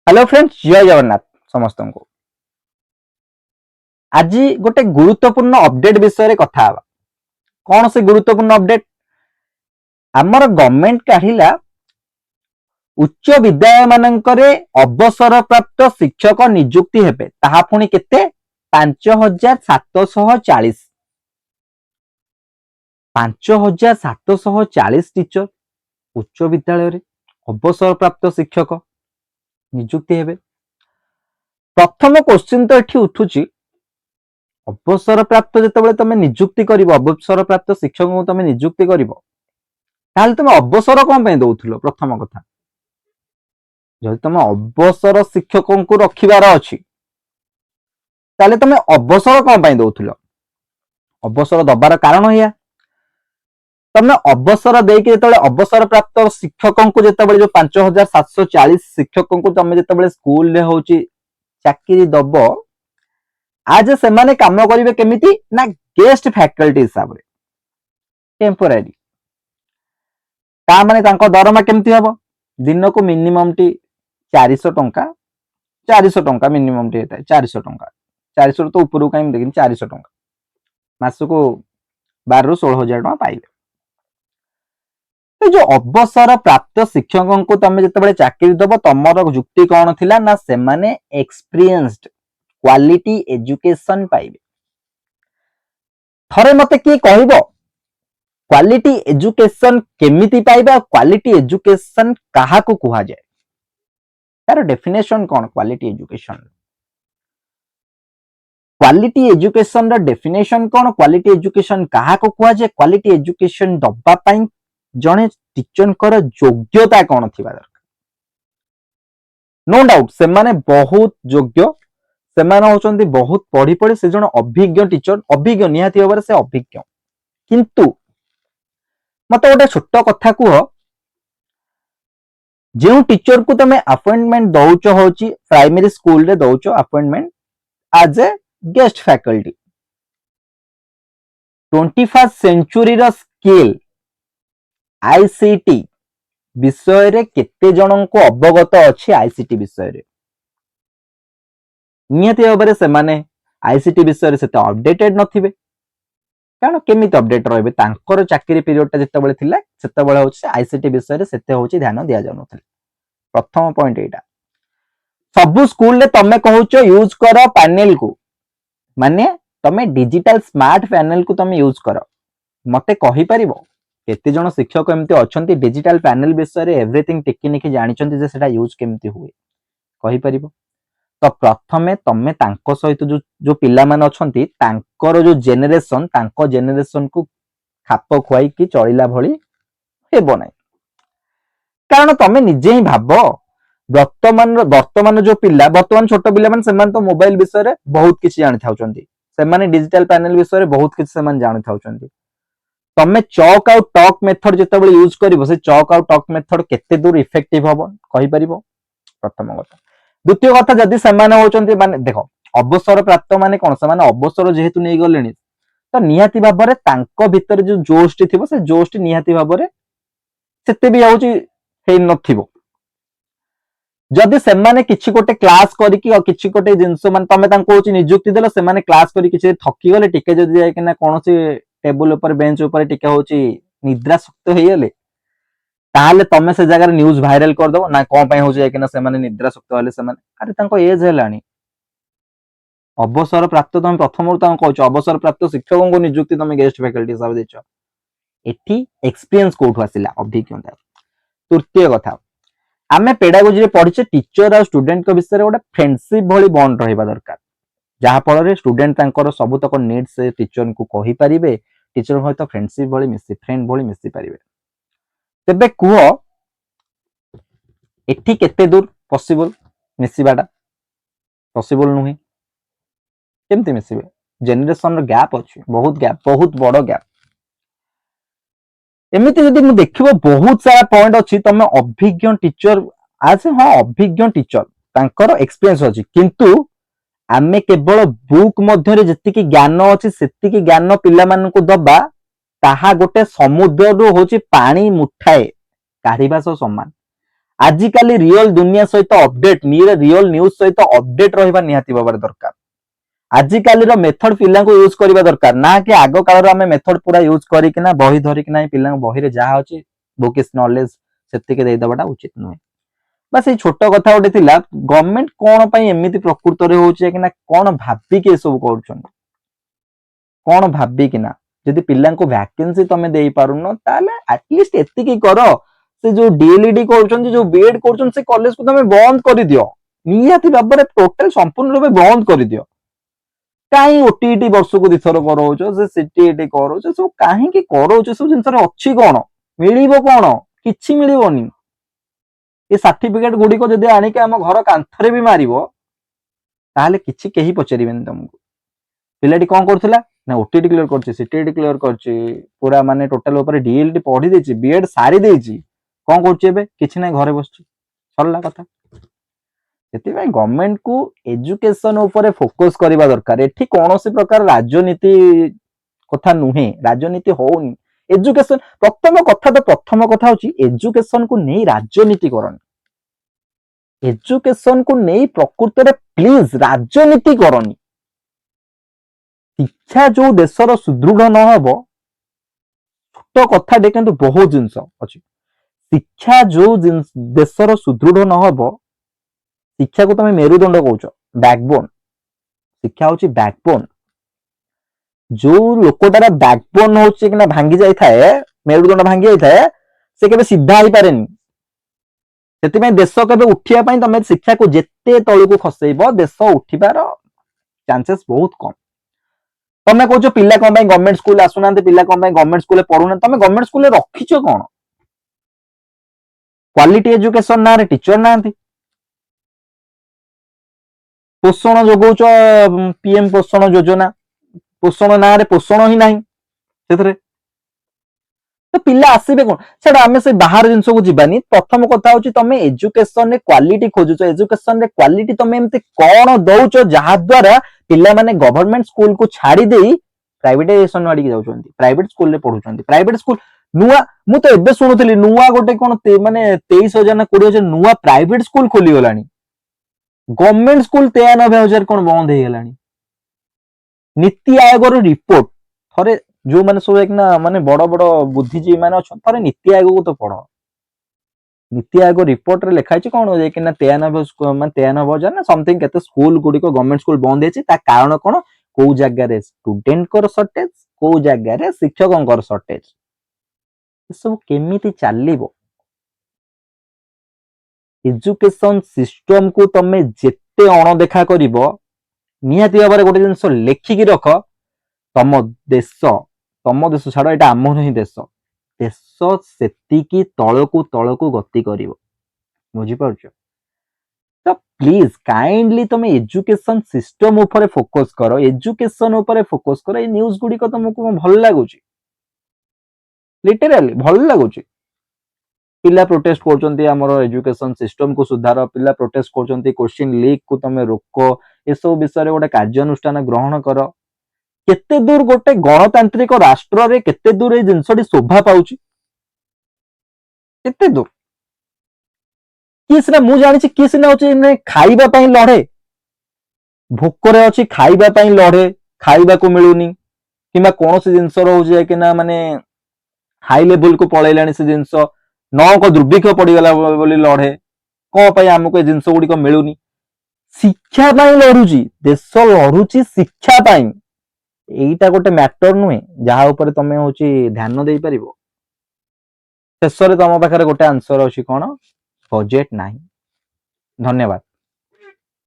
Hello friends, जय जगन्नाथ समस्त को। आज गोटे गुरुत्वपूर्ण अपडेट विषय कथा हवा। कौन से गुरुत्वपूर्ण अपडेट? आमर गवर्नमेंट काढ़िला उच्च विद्यालय मानकरे अवसर प्राप्त शिक्षक नियुक्ति हेबे। ताहा पुणी केते 5740 5740 टीचर उच्च विद्यालय रे अवसर प्राप्त शिक्षक नियुक्ति हेबे। प्रथम क्वेश्चन तो एठी उठुची, अवसर प्राप्त जिते तुम नियुक्ति कर अवसर प्राप्त शिक्षक को तुम नियुक्ति कर तुम अवसर कौन दौल? प्रथम कथा, जब तुम अवसर शिक्षकों को रखिबार अच्छी तुम अवसर कौन दौल? अवसर दबार कारण या तुम अवसर देके अवसर प्राप्त शिक्षकों को जिते जो 5740 शिक्षकों को तुम जिते स्कूल हो चाकरी दब, आज से माने काम करेंगे केमिति ना गेस्ट फैकल्टी हिसाब रे टेम्पोरारी। ता माने तांको दरमा केमिति हबो? दिन को मिनिमम टी 400 टंका 400 टंका मिनिमम टी होता है। 400 टंका 400 तो ऊपर कहीं देखिन 400 टंका मास को 12 ରୁ 16,000 टंका पाइबे। तो जो अवसर प्राप्त शिक्षकों को तुम जिते चाकरी दब, तमर जुक्ति कौन थिला ना से माने एक्सपीरियंस्ड क्वालिटी एजुकेशन पाइबे। थरे मते किए कहबो क्वालिटी एजुकेशन केमिति पाइबा? क्वालिटी एजुकेशन कहा को कहा जाए? तार डेफिनेशन कौन? क्वालिटी एजुकेशन रो डेफिनेशन कौन? क्वालिटी एजुकेशन कहा को कहा जाए? क्वालिटी एजुकेशन दबा पई जने टीचर कर योग्यता कौन थिबा दरकार। नो डाउट से माने बहुत योग्य, से माने होचंती बहुत पढ़ी पढ़ी से जने अभिज्ञ टीचर, अभिज्ञ निहाती होबार से अभिज्ञ। किंतु मत गोटे छोट कथा कह, जो टीचर को तुम अपॉइंटमेंट दौच हो प्राइमरी स्कूल रे दौच appointment as a guest faculty, 21st century रो स्किल आईसीटी विषय रे केते जन को अवगत अच्छी? आईसीटी विषय रे नियति भाव से माने आईसीटी विषय से अपडेटेड नथिबे। कारण केमिति अपडेट रहिबे? तांकर चाकरी पीरियड ता जतबेले थिला सेतबेले होछि आईसीटी विषय रे सेते होछि ध्यान दिया जाउ नथिला। प्रथम पॉइंट एटा। सब स्कूल रे तमे कहउछो यूज करो पैनल को, माने तमे डिजिटल स्मार्ट पैनल को तमे यूज करो। मते कहि परिबो केते जण शिक्षक एमती अछंती डिजिटल पैनल विषय रे एवरीथिंग टेक्निक जानिचंती जे सेटा यूज केमती हुए? कहि परिबो? तो प्रथमे तमे तांको सहित जो पिला मान अछंती तांकर जो जेनेरेशन को खाप खुआई कि चलिला भली हेबो नै। कारण तमे निजे ही भाबो वर्तमान जो पिला, वर्तमान छोट पिला मान सेमान तो मोबाइल विषय रे बहुत किछि जानि थाउचंती, सेमाने डिजिटल पैनल विषय रे बहुत किछि सेमान जानि थाउचंती। तमे चॉक आउट टॉक मेथड जेतेबेले यूज करिवो, से चॉक आउट टॉक मेथड केते दूर इफेक्टिव हबो कहि परिबो? प्रथम कथा। द्वितीय कथा, जदि सेमाने होचंती माने देखो अवसर प्राप्त माने कोन? सेमाने अवसर जेहेतु नै गलेनी तो निहाती भाबरे तांको भितर जो जोशटी थिबो से जोशटी निहाती भाबरे सेते भी होची हे नथिबो। जदि सेमाने किछि गोटे क्लास करिकि किछि गोटे जिंस मान तमे तांको होची नियुक्ति देलो, सेमाने क्लास करि किछि थकी गले टिके जदि जाय किना कोनोसी टेबल ऊपर बेंच ऊपर टिके होची निद्रा सुक्त हेइ गले, ताहले तमे से जगह न्यूज वायरल कर दो ना कोन पय हो जाय कि ना से माने निद्रा सुक्त होले से माने अरे तांको एज हेलानी। अवसर प्राप्त तुम प्रथम तांको कहचो अवसर प्राप्त शिक्षकों को नियुक्ति तुम गेस्ट फैकल्टी हिसाब देचो, एठी एक्सपीरियंस कोठो आसिला? अभिज्ञता। तृतीय कथा, आमे पेडागोजी रे पढिचे टीचर और स्टूडेंट को विषय रे गोटे फ्रेंडशिप भली बॉन्ड रहिबा दरकार, जहा फल रे स्टूडेंट तांकर सब तक नीड्स से टीचर को कहि परिबे, टीचर होय फ्रेंडशिप भली मिसी फ्रेंड भली मिसी परिबे। तेबे कुह एठी केते दूर पॉसिबल मिसिबाटा? पॉसिबल नुहे। केमती मिसिबे? जेनरेशन रो गैप अछि, बहुत गैप, बहुत बड़ गैप। एमिति जदि मु देखिबो बहुत सारा पॉइंट अछि, तमे अभिज्ञ टीचर आज हां अभिज्ञ टीचर तांकर एक्सपीरियंस अछि, किंतु आमे केवल बुक मध्य रे जतिकि ज्ञान अछि सेतिकि ज्ञान पिला मानकु दबा ताहा गोटे समुद्र रो होछि पानी मुठाए काढिबा सो समान। आजिकाली रियल दुनिया सहित अपडेट रियल न्यूज सहित अपडेट रहिबा निहाती भाବରେ दरकार। आजिकाली रो मेथड पिला को यूज करबा दरकार ना कि आगो काल आमे मेथड पूरा यूज करिकिना बही धरिकिना पिला बही रे जहा अछि बुकिस नॉलेज सेतिके देई दबाटा उचित नुहे। बस ये छोट कथा गोटे थिला गवर्नमेंट कोन पई एमिति प्रकृत रे होउचे कि ना कोन भाबी के सब करछन कोन भाबी कि ना जदि पिला को वैकेंसी तमे देई पारुनो ताले एटलीस्ट एतिकी करो से जो डीएलईडी करछन जो बीएड करछन से कॉलेज को तमे बंद कर दियो नियाती बाबरे टोटल संपूर्ण रूपे बंद कर दियो। काई ओटीटी वर्ष को दिथर करोचो से सीटीईटी करोचो सब काहे कि करोचो सब जिंसर अछि कोन मिलिबो कोन किछि मिलिबोनी। ये सर्टिफिकेट गुडी को जदि आनी के हम घर कांथरे भी मारिबो ताले किछि केही पचरिबेन तुमको पिलाटी कोन करथिला ना ओटीटी क्लियर करछि सीटीईटी क्लियर करछि पूरा माने टोटल ऊपर डीएलटी पढी देछि बीएड सारी देछि कोन करछि एबे किछि नै घरे बसछि सरला कथा। सेतिबे गवर्नमेंट को एजुकेशन ऊपर फोकस करबा दरकार। एठी कोनोसी प्रकार राजनीति कथा नुहे राजनीति होउनी एजुकेशन प्रथम कथा होची एजुकेशन को नै राजनीति करन एजुकेशन को नै प्रकृत रे प्लीज राजनीति करनी। शिक्षा जो देशर सुदृढ़ न हबो छोट कथा दे किंतु बहुत जिंस अछि शिक्षा जो देशर सुदृढ़ न हबो शिक्षा को तुम मेरुदंड कहूच बैकबोन शिक्षा होची बैकबोन जो लोकटार बैकबोन होची कि ना भांगी जाई थाए मेरुदंड भांगी जाई थाए से केबे सीधा ही पारेनी। सेति देश केबे उठिया पई तमे शिक्षा को जेते तळु को खसेइबो देश उठिबार चांसेस बहुत कम। तमे कहूच पिला कोन पई गवर्नमेंट स्कूल आसुनांते पिला कोन पई गवर्नमेंट स्कूल पढुना तमे गवर्नमेंट स्कूल रखिचो कोन क्वालिटी एजुकेशन ना रे टीचर नांती पोषण जोगौच पीएम पोषण योजना पोषण ना रे पोषण ही नहीं सेथरे तो पिला आसीबे कोन सेटा आमे से बाहर जिंस को जीवानी। प्रथम कथा होची तमे एजुकेशन रे क्वालिटी खोजुच एजुकेशन रे क्वालिटी तमे एमते कोन दउच जहा द्वारा पिला माने गवर्नमेंट स्कूल को छाड़ी देई प्राइवेटाइजेशन वाडी जाउछंती प्राइवेट स्कूल रे पढुछंती प्राइवेट स्कूल नुआ मु तो एबे सुनुतली नुआ गोटे कोन माने 23000 ना 20000 नुआ प्राइवेट स्कूल खोली गलानी गवर्नमेंट स्कूल 93,000 कोन बंद हे गलानी। नीति आयोग रो रिपोर्ट थरे जो माने सब एक ना माने बड़ बड़ बुद्धिजीवी माने छ थरे नीति आयोग को तो पढो नीति आयोग रिपोर्ट रे लिखाइ छ कोन जे कि ना 93,000 ना समथिंग केते स्कूल गुडी को गवर्नमेंट स्कूल बंद हेछि ता कारण कोन को जगह रे स्टूडेंट को शॉर्टेज को जगह रे शिक्षकों को शॉर्टेज सब केमिति चालिबो। एजुकेशन सिस्टम को तमे जेते अणदेखा करिवो निहाती भाबरे गोटे जिंस लेखिकी रख तम देश छाड़ एटा आमर ही देश देश सेतिकी तळकू गति करिवो बुझी पाउछ। तो प्लीज काइंडली तमे एजुकेशन सिस्टम ऊपर फोकस करो एजुकेशन ऊपर फोकस करो। ए न्यूज़ गुडी को तुमको भल लागुची लिटरली भल लागुची पिला प्रोटेस्ट करचंती हमर एजुकेशन सिस्टम को सुधार पिला प्रोटेस्ट करचंती क्वेश्चन लीक को तमे रोको ए सब विषय रे गोटे कार्यानुष्ठान ग्रहण करो। केते दूर गोटे गणतांत्रिक राष्ट्र रे केते दूर ए जिंसडी शोभा पाउची केते दूर किसना मु जानि छी किसना होची ने खाइबा पई लढे भोकरे अछि खाइबा पई लढे खाइबा को मिलुनी किमा कोनोसी जिंस रहउजे कि ना माने हाई लेवल को पळैलानी से जिंस न को दुर्भिक्ष पड़गला बोली लड़े कौन पाई आमको ए जिनस गुड़िक मिलूनी शिक्षा पाई लड़ुची देश लड़ुची शिक्षा पाई एटा गोटे मैटर नुहे जहाँ ऊपर तमे होची ध्यान दे परिबो। शेष रे तम पाखरे गोटे आंसर अछि कोन बजेट नाही। धन्यवाद।